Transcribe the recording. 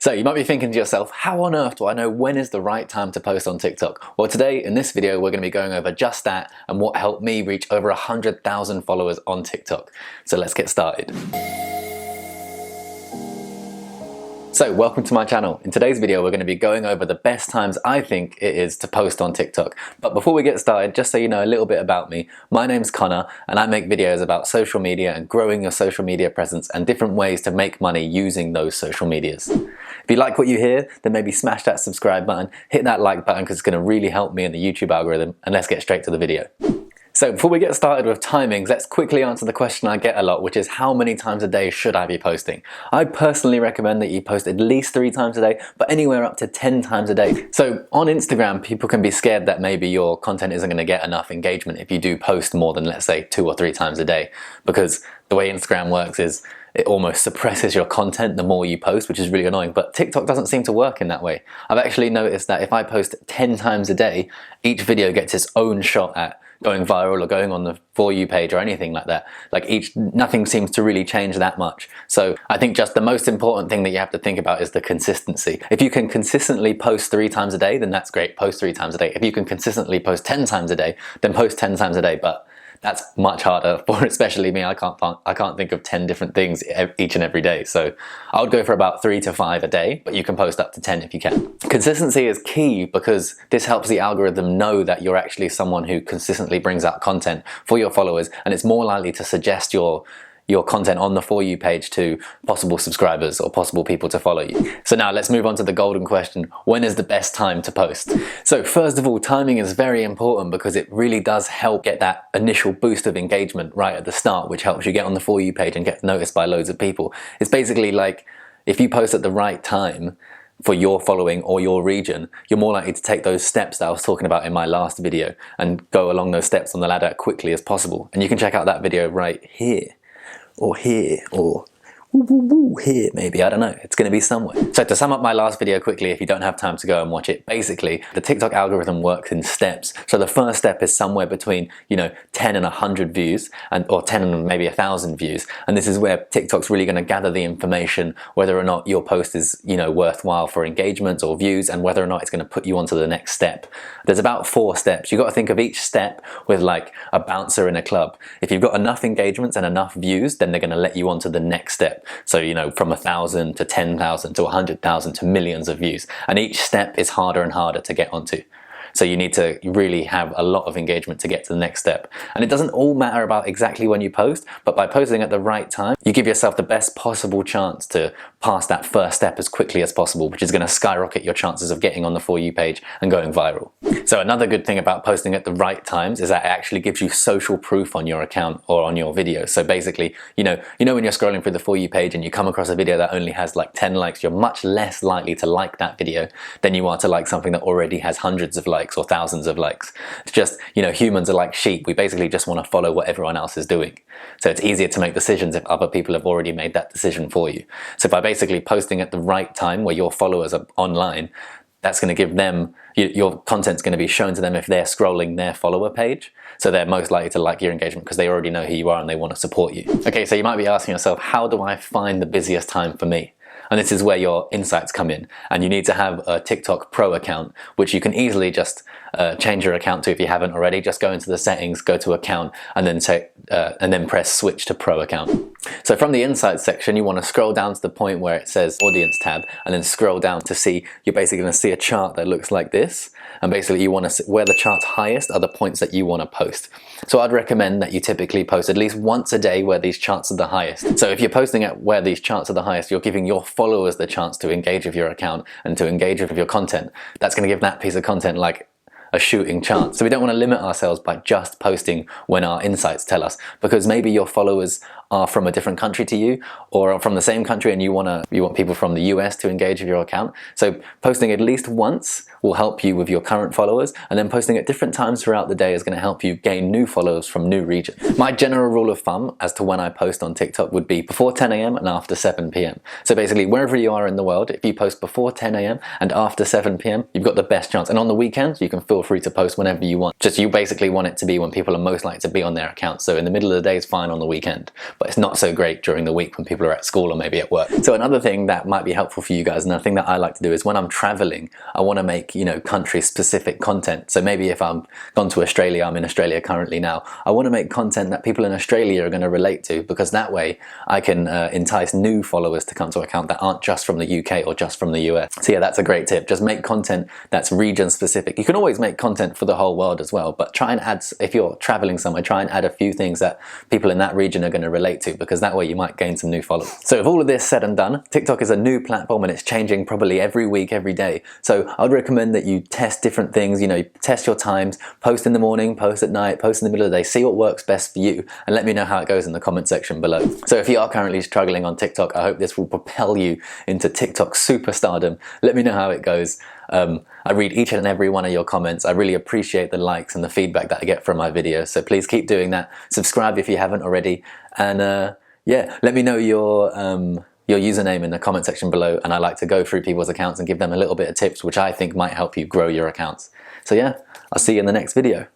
So you might be thinking to yourself, how on earth do I know when is the right time to post on TikTok? Well, today in this video, we're going to be going over just that and what helped me reach over 100,000 followers on TikTok. So let's get started. So welcome to my channel. In today's video, we're going to be going over the best times I think it is to post on TikTok. But before we get started, just so you know a little bit about me, my name's Connor and I make videos about social media and growing your social media presence and different ways to make money using those social medias. If you like what you hear, then maybe smash that subscribe button, hit that like button because it's going to really help me in the YouTube algorithm, and let's get straight to the video. So before we get started with timings, let's quickly answer the question I get a lot, which is how many times a day should I be posting? I personally recommend that you post at least 3 times a day, but anywhere up to 10 times a day. So on Instagram, people can be scared that maybe your content isn't going to get enough engagement if you do post more than, let's say, 2 or 3 times a day, because the way Instagram works is it almost suppresses your content the more you post, which is really annoying. But TikTok doesn't seem to work in that way. I've actually noticed that if I post 10 times a day, each video gets its own shot at going viral or going on the For You page or anything like that. Nothing seems to really change that much. So I think just the most important thing that you have to think about is the consistency. If you can consistently post 3 times a day, then that's great, post 3 times a day. If you can consistently post 10 times a day, then post 10 times a day. But that's much harder for especially me. I can't think of 10 different things each and every day. So I would go for about 3 to 5 a day, but you can post up to 10 if you can. Consistency is key because this helps the algorithm know that you're actually someone who consistently brings out content for your followers, and it's more likely to suggest your content on the For You page to possible subscribers or possible people to follow you. So now let's move on to the golden question. When is the best time to post? So first of all, timing is very important because it really does help get that initial boost of engagement right at the start, which helps you get on the For You page and get noticed by loads of people. It's basically like if you post at the right time for your following or your region, you're more likely to take those steps that I was talking about in my last video and go along those steps on the ladder as quickly as possible. And you can check out that video right here, or here, or here maybe, I don't know, it's going to be somewhere. So to sum up my last video quickly, if you don't have time to go and watch it, basically the TikTok algorithm works in steps. So the first step is somewhere between 10 and 100 views, or 10 and maybe 1,000 views, and this is where TikTok's really going to gather the information whether or not your post is worthwhile for engagements or views, and whether or not it's going to put you onto the next step. There's about 4 steps. You've got to think of each step with like a bouncer in a club. If you've got enough engagements and enough views, then they're going to let you onto the next step. So from 1,000 to 10,000 to 100,000 to millions of views, and each step is harder and harder to get onto. So you need to really have a lot of engagement to get to the next step. And it doesn't all matter about exactly when you post, but by posting at the right time, you give yourself the best possible chance to pass that first step as quickly as possible, which is going to skyrocket your chances of getting on the For You page and going viral. So another good thing about posting at the right times is that it actually gives you social proof on your account or on your video. So basically, when you're scrolling through the For You page and you come across a video that only has like 10 likes, you're much less likely to like that video than you are to like something that already has hundreds of likes or thousands of likes. It's just, humans are like sheep. We basically just want to follow what everyone else is doing. So it's easier to make decisions if other people have already made that decision for you. So by basically posting at the right time where your followers are online, that's going to give them, your content's going to be shown to them if they're scrolling their follower page. So they're most likely to like your engagement because they already know who you are and they want to support you. Okay, so you might be asking yourself, how do I find the busiest time for me? And this is where your insights come in, and you need to have a TikTok Pro account, which you can easily just change your account to if you haven't already. Just go into the settings, go to account, and then press switch to Pro account. So from the insights section, you want to scroll down to the point where it says audience tab, and then scroll down to see, you're basically going to see a chart that looks like this. And basically you want to see where the chart's highest are the points that you want to post. So I'd recommend that you typically post at least once a day where these charts are the highest. So if you're posting at where these charts are the highest, you're giving your followers the chance to engage with your account and to engage with your content. That's going to give that piece of content like a shooting chance. So we don't want to limit ourselves by just posting when our insights tell us, because maybe your followers are from a different country to you, or are from the same country, and you want people from the US to engage with your account. So posting at least once will help you with your current followers, and then posting at different times throughout the day is going to help you gain new followers from new regions. My general rule of thumb as to when I post on TikTok would be before 10 AM and after 7 PM. So basically wherever you are in the world, if you post before 10 AM and after 7 PM, you've got the best chance. And on the weekends, you can feel free to post whenever you want. Just you basically want it to be when people are most likely to be on their account. So in the middle of the day is fine on the weekend. but it's not so great during the week when people are at school or maybe at work. So another thing that might be helpful for you guys, and a thing that I like to do, is when I'm traveling, I want to make, you know, country specific content. So maybe if I'm gone to Australia, I'm in Australia currently now, I want to make content that people in Australia are going to relate to, because that way I can entice new followers to come to account that aren't just from the UK or just from the US. So yeah, that's a great tip. Just make content that's region specific. You can always make content for the whole world as well, but try and add, if you're traveling somewhere, try and add a few things that people in that region are going to relate to, because that way you might gain some new followers. So with all of this said and done, TikTok is a new platform and it's changing probably every week, every day. So I'd recommend that you test different things, you know, test your times, post in the morning, post at night, post in the middle of the day, see what works best for you, and let me know how it goes in the comment section below. So if you are currently struggling on TikTok, I hope this will propel you into TikTok superstardom. Let me know how it goes. I read each and every one of your comments. I really appreciate the likes and the feedback that I get from my videos, so please keep doing that. Subscribe if you haven't already, and yeah, let me know your username in the comment section below, and I like to go through people's accounts and give them a little bit of tips which I think might help you grow your accounts. So yeah, I'll see you in the next video.